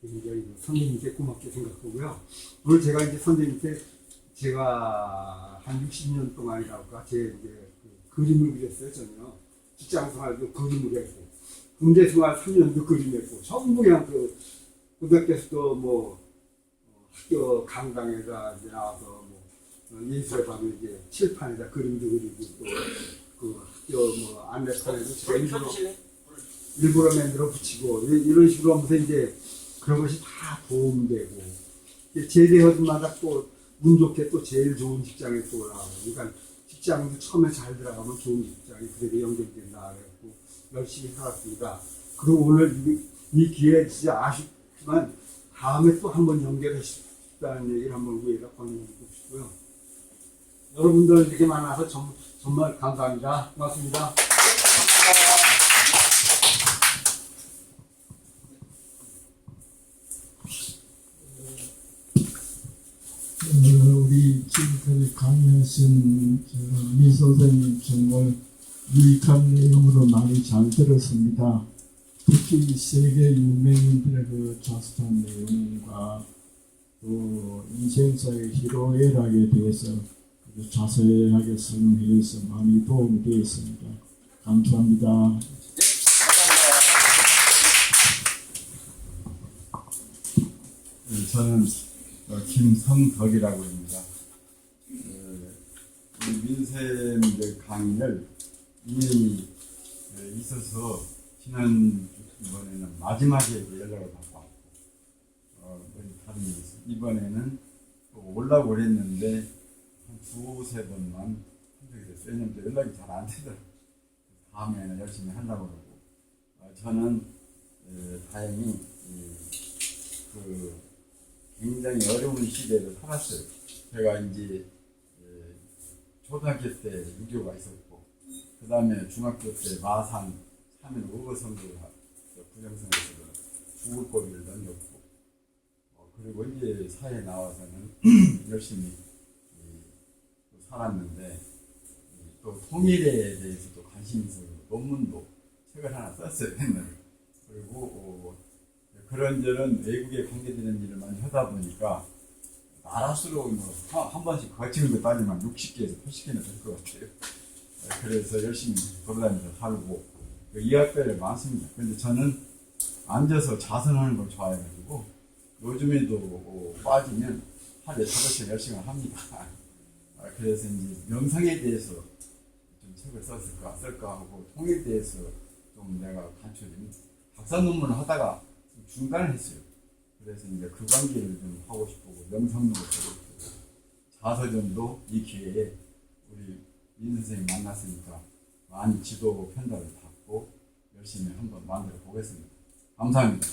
굉장히 선생님께 고맙게 생각하고요. 오늘 제가 이제 선생님께 제가 한 60년 동안이라고까 제 이제 그림을 그렸어요. 전혀 직장생활도 그림을 했고 군대생활 3년도 그림했고 전부 그냥 고등학교에서도 뭐 학교 강당에다 이제 나와서 뭐 예술의 밤에 이제 칠판에다 그림도 그리고 또 학교 뭐 안내판에도 제가 일부러 만들어 붙이고 이런 식으로 하면서 이제 그런 것이 다 도움되고 제대하자마자 또 운 좋게 또 제일 좋은 직장에 또 나오고 그러니까 직장도 처음에 잘 들어가면 좋은 직장이 그대로 연결된다 그랬고 열심히 살았습니다. 그리고 오늘 이 기회에 진짜 아쉽지만 다음에 또 한번 연결해 싶다는 얘기를 한번 위에다 권유드리고 싶고요. 여러분들 이렇게 만나서 정말 감사합니다. 고맙습니다. 우리 지금 지금까지 강의하신 미 선생님 정말 유익한 내용으로 많이 잘 들었습니다. 특히 세계 유명인들의 그 자수한 내용과 또 인생사의 희로애락에 대해서 자세하게 설명해서 많이 도움이 되었습니다. 감사합니다. 저는 김성덕이라고 합니다. 민쌤 강의를 이미 있어서 지난번에는 마지막에 연락을 받고 다른 일이 있어요. 이번에는 또 오려고 그랬는데 한 두세 번만 한 적이 됐어요. 왜냐면 연락이 잘 안 되더라고요. 다음에는 열심히 하려고 그러고 저는 다행히 굉장히 어려운 시대를 살았어요. 제가 이제 초등학교 때 유교가 있었고, 그 다음에 중학교 때 마산 3일 의거선거가 부정선거에서 죽을 고비를 넘겼고, 그리고 이제 사회에 나와서는 열심히 살았는데, 또 통일에 대해서도 관심이 있어서 논문도 책을 하나 썼어요, 옛날에. 그리고 그런저런 외국에 관계되는 일을 많이 하다 보니까 나라 수로 한 번씩 거치는 거 따지면 60개에서 80개나 될 것 같아요. 그래서 열심히 돌아다니면서 살고 이학별이 많습니다. 근데 저는 앉아서 자선하는 걸 좋아해가지고 요즘에도 빠지면 하루에 5시간 10시간 합니다. 그래서 이제 명상에 대해서 좀 책을 쓸까 하고 통일에 대해서 좀 내가 간추린 박사 논문을 하다가 중단을 했어요. 그래서 이제 그 관계를 좀 하고 싶고 명상도 쓰고 싶고 자서전도 이 기회에 우리 민 선생님 만났으니까 많이 지도 편달을 받고 열심히 한번 만들어 보겠습니다. 감사합니다.